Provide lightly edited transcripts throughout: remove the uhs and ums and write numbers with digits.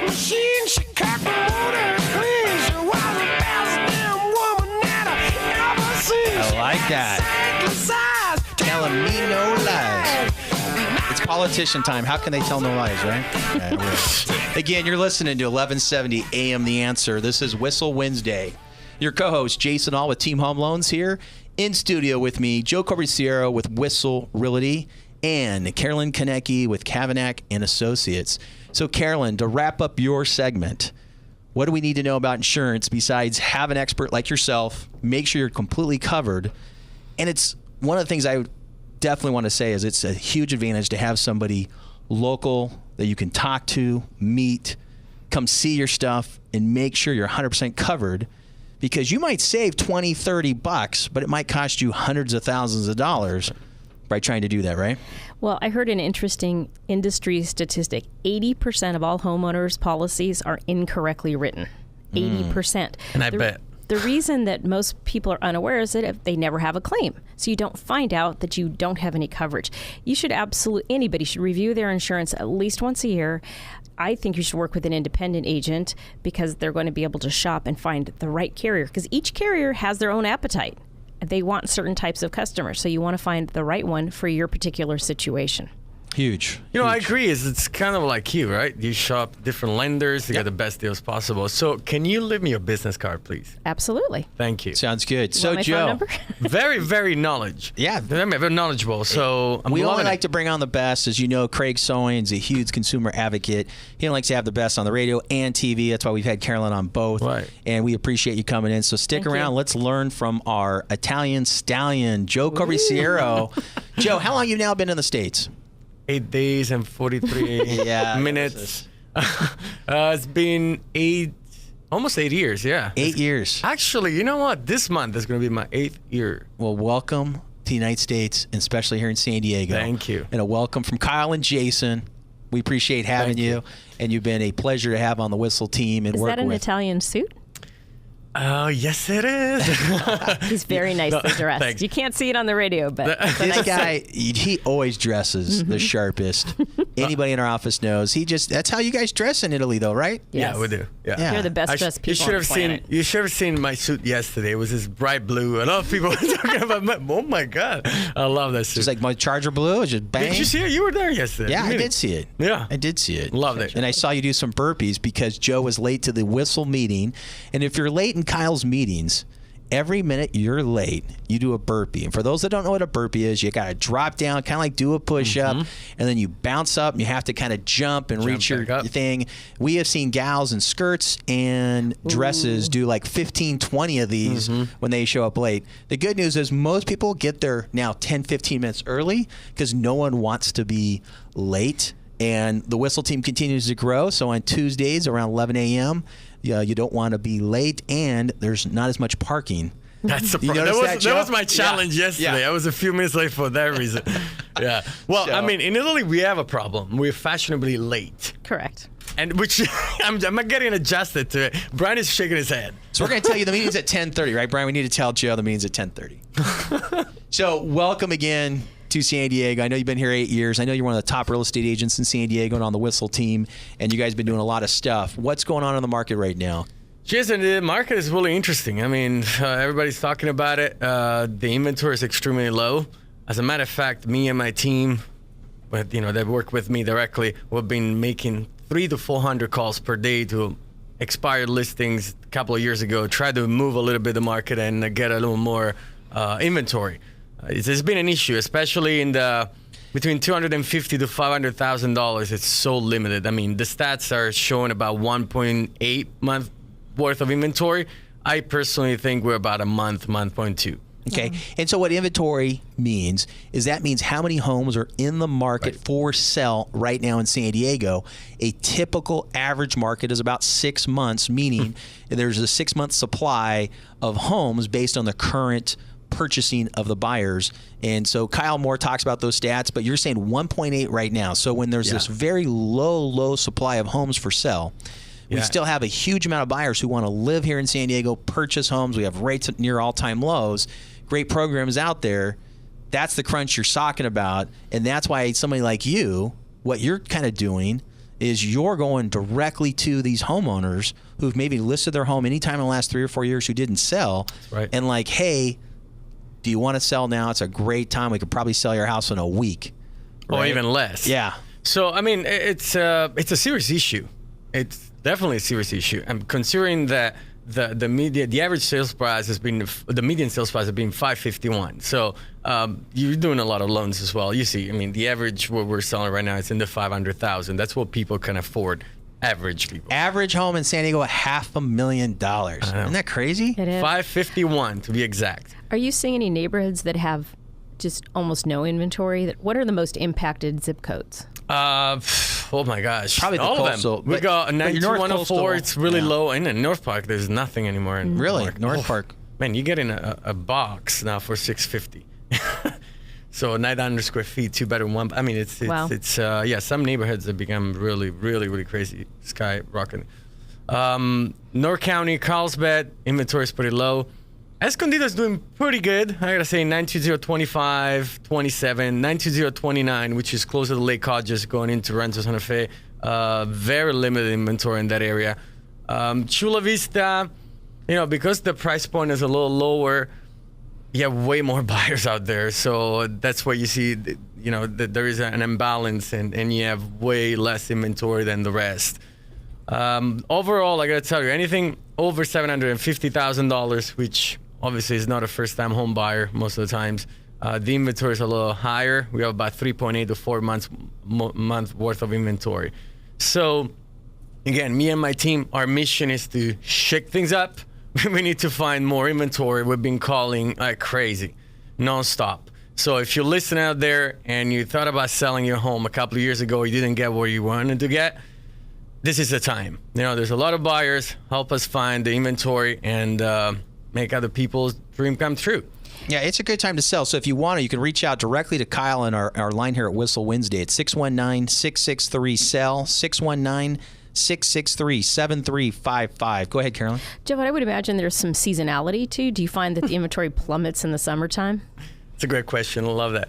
machine, she cocked the water clean. She was the best damn woman that I ever seen. I like that. Telling me no lies. It's politician time. How can they tell no lies, right? Yeah, really. Again, you're listening to 1170 AM The Answer. This is Whissel Wednesday. Your co-host, Jason All with Team Home Loans here. In studio with me, Joe Corbisiero with Whissel Realty and Carolyn Konecki with Cavignac and Associates. So, Carolyn, to wrap up your segment, what do we need to know about insurance besides have an expert like yourself, make sure you're completely covered? And it's one of the things I definitely want to say is it's a huge advantage to have somebody local that you can talk to, meet, come see your stuff, and make sure you're 100% covered, because you might save $20, $30, but it might cost you hundreds of thousands of dollars by trying to do that, right? Well, I heard an interesting industry statistic. 80% of all homeowners' policies are incorrectly written. 80%. And I bet. The reason that most people are unaware is that they never have a claim. So you don't find out that you don't have any coverage. You should anybody should review their insurance at least once a year. I think you should work with an independent agent because they're going to be able to shop and find the right carrier, because each carrier has their own appetite. They want certain types of customers. So you want to find the right one for your particular situation. Huge. You know, I agree. It's kind of like you, right? You shop different lenders to get the best deals possible. So can you leave me your business card, please? Absolutely. Thank you. Sounds good. You So, want my phone Joe, number? Very, very knowledge. Yeah. Very knowledgeable. So I'm we only loving like it. to bring on the best. As you know, Craig Sowing's a huge consumer advocate. He likes to have the best on the radio and TV. That's why we've had Carolyn on both. Right. And we appreciate you coming in. So stick Thank around. you. Let's learn from our Italian stallion, Joe Corbisiero. Joe, how long have you now been in the States? 8 days and 43 Yeah, minutes. It's been almost 8 years, yeah. 8 years. Actually, you know what? This month is going to be my 8th year. Well, welcome to the United States, and especially here in San Diego. Thank you. And a welcome from Kyle and Jason. We appreciate having Thank you. And you've been a pleasure to have on the Whissel team and Is work that an with. Italian suit? Oh, yes, it is. He's very nicely dressed. thanks. You can't see it on the radio, but it's a This nice guy, he always dresses the sharpest. Anybody in our office knows. That's how you guys dress in Italy, though, right? Yes. Yeah, we do. Yeah. You're the best I dressed you people should on have the planet. You should have seen my suit yesterday. It was this bright blue. A lot of people were talking about oh my God. I love that suit. Just like my Charger Blue, it's just bang. Did you see it? You were there yesterday. Yeah, I Really? did see it. Yeah. I did see it. Loved it. And I saw you do some burpees because Joe was late to the Whissel meeting. And if you're late in Kyle's meetings, every minute you're late, you do a burpee. And for those that don't know what a burpee is, you got to drop down, kind of like do a push-up, and then you bounce up, and you have to kind of jump and reach your back up. thing. We have seen gals in skirts and dresses do like 15, 20 of these when they show up late. The good news is most people get there now 10, 15 minutes early because no one wants to be late. And the Whissel team continues to grow. So on Tuesdays around 11 a.m., you don't want to be late, and there's not as much parking. That's the You problem. notice That that, was Joe? my challenge yesterday. Yeah. I was a few minutes late for that reason. Yeah. Well, So- I mean, in Italy, we have a problem. We're fashionably late. Correct. And which I'm getting adjusted to it. Brian is shaking his head. So we're going to tell you the meeting's at 10:30, right, Brian? We need to tell Joe the meeting's at 10:30. So welcome again to San Diego. I know you've been here 8 years. I know you're one of the top real estate agents in San Diego and on the Whissel team, and you guys have been doing a lot of stuff. What's going on in the market right now? Jason, the market is really interesting. I mean, everybody's talking about it. The inventory is extremely low. As a matter of fact, me and my team, but that work with me directly, we've been making 300 to 400 calls per day to expired listings a couple of years ago. Try to move a little bit the market and get a little more inventory. It's been an issue, especially in the between $250,000 to $500,000. It's so limited. I mean, the stats are showing about 1.8 month worth of inventory. I personally think we're about a month, 1.2. Okay. And so what inventory means is that means how many homes are in the market for sale right now in San Diego. A typical average market is about 6 months, meaning there's a 6-month supply of homes based on the current purchasing of the buyers. And so Kyle Moore talks about those stats, but you're saying 1.8 right now. So when there's this very low supply of homes for sale, we still have a huge amount of buyers who want to live here in San Diego, purchase homes. We have rates near all-time lows, great programs out there. That's the crunch you're talking about. And that's why somebody like you, what you're kind of doing is you're going directly to these homeowners who've maybe listed their home anytime in the last 3 or 4 years who didn't sell. Right. And like, hey, do you want to sell now? It's a great time. We could probably sell your house in a week. Or even less. Yeah. So, I mean, it's a serious issue. It's definitely a serious issue. And considering that the average sales price has been, the median sales price has been $551. So you're doing a lot of loans as well. You see, I mean, the average what we're selling right now is in the $500,000. That's what people can afford. Average people. Average home in San Diego, $500,000. Isn't that crazy? It is. 551 to be exact. Are you seeing any neighborhoods that have just almost no inventory? What are the most impacted zip codes? Oh my gosh. Probably the all coastal, of them. We but- got but a your North 9104. Coastal, It's really yeah. low. And in North Park, there's nothing anymore. In Really? Park. North Park. Man, you get in a box now for $650. So 900 square feet, 2-bedroom, one. I mean, it's Wow. some neighborhoods have become really, really, really crazy, skyrocketing. North County, Carlsbad, inventory is pretty low. Escondido's doing pretty good. I gotta say 92025, 27, 92029, which is closer to Lake Hodges going into Rancho Santa Fe. Very limited inventory in that area. Chula Vista, because the price point is a little lower, you have way more buyers out there. So that's why you see, that there is an imbalance and you have way less inventory than the rest. Overall, I gotta tell you, anything over $750,000, which obviously is not a first-time home buyer most of the times, the inventory is a little higher. We have about 3.8 to 4 months worth of inventory. So again, me and my team, our mission is to shake things up. We need to find more inventory. We've been calling like crazy, nonstop. So if you listen out there and you thought about selling your home a couple of years ago, you didn't get where you wanted to get, this is the time. There's a lot of buyers. Help us find the inventory and make other people's dream come true. Yeah, it's a good time to sell. So if you want to, you can reach out directly to Kyle on our line here at Whissel Wednesday at 619-663-SELL, 619-663-7355. Go ahead, Carolyn. Jeff, I would imagine there's some seasonality too. Do you find that the inventory plummets in the summertime? It's a great question. I love that.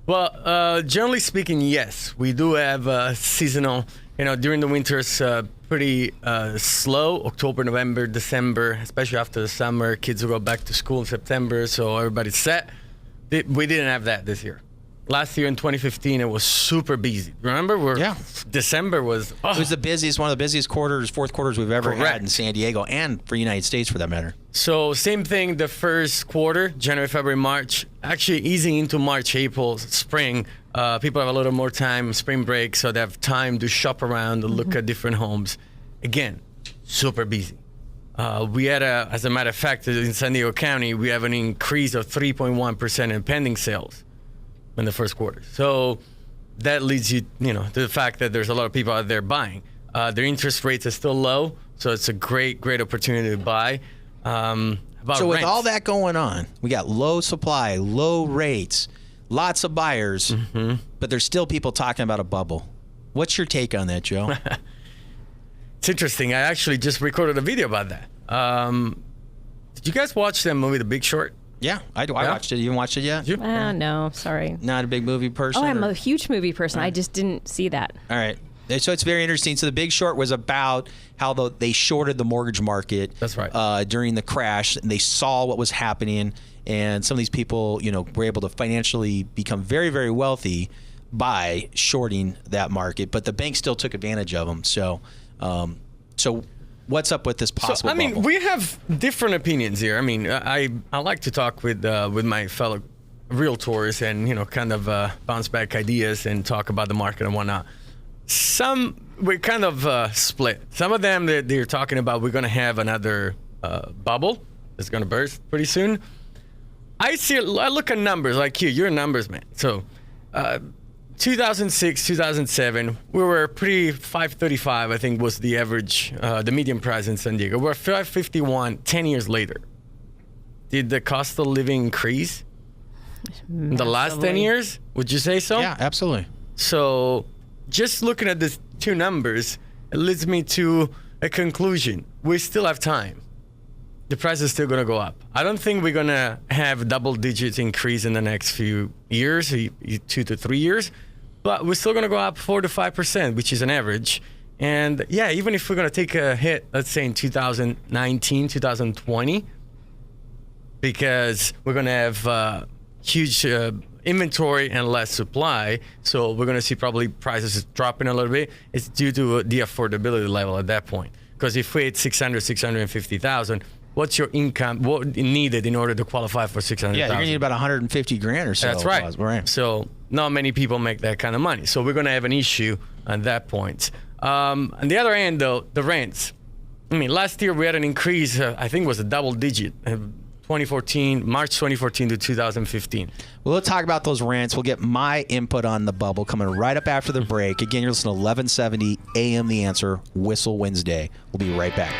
Well, generally speaking, yes. We do have seasonal, during the winters, pretty slow. October, November, December, especially after the summer. Kids will go back to school in September, so everybody's set. We didn't have that this year. Last year in 2015, it was super busy. Remember? December was... It was one of the busiest fourth quarters we've ever had in San Diego and for the United States for that matter. So same thing the first quarter, January, February, March. Actually easing into March, April, spring. People have a little more time, spring break, so they have time to shop around and look at different homes. Again, super busy. We had, as a matter of fact, in San Diego County, we have an increase of 3.1% in pending sales in the first quarter. So that leads you, to the fact that there's a lot of people out there buying. Their interest rates are still low, so it's a great opportunity to buy. With all that going on, we got low supply, low rates, lots of buyers, but there's still people talking about a bubble. What's your take on that, Joe? It's interesting. I actually just recorded a video about that. Did you guys watch that movie, The Big Short? Yeah, I do. I watched it. You haven't watched it yet? No, sorry. Not a big movie person? Oh, I'm a huge movie person. I just didn't see that. All right. So it's very interesting. So The Big Short was about how they shorted the mortgage market. That's right. During the crash, and they saw what was happening, and some of these people, were able to financially become very, very wealthy by shorting that market. But the bank still took advantage of them. So, what's up with this possible bubble? We have different opinions here. I mean, I like to talk with my fellow realtors and kind of bounce back ideas and talk about the market and whatnot. We're kind of split. Some of them they're talking about we're going to have another bubble that's going to burst pretty soon. I look at numbers like you're a numbers man. So 2006, 2007, we were pretty 535, I think was the average, the median price in San Diego. We're 551 10 years later. Did the cost of living increase in the last 10 years? Would you say so? Yeah, absolutely. So just looking at these two numbers, it leads me to a conclusion. We still have time. The price is still going to go up. I don't think we're going to have double digits increase in the next few years, 2 to 3 years, but we're still going to go up 4 to 5%, which is an average. And yeah, even if we're going to take a hit, let's say in 2019, 2020, because we're going to have huge inventory and less supply, so we're going to see probably prices dropping a little bit. It's due to the affordability level at that point. Because if we hit 650,000, what's your income? What needed in order to qualify for 600,000? Yeah, you're gonna need about 150 grand or so. That's right. So not many people make that kind of money. So we're gonna have an issue at that point. On the other end, though, the rents. I mean, last year we had an increase. I think it was a double digit. 2014, March 2014 to 2015. Well, let's talk about those rents. We'll get my input on the bubble coming right up after the break. Again, you're listening to 1170 AM The Answer, Whissel Wednesday. We'll be right back.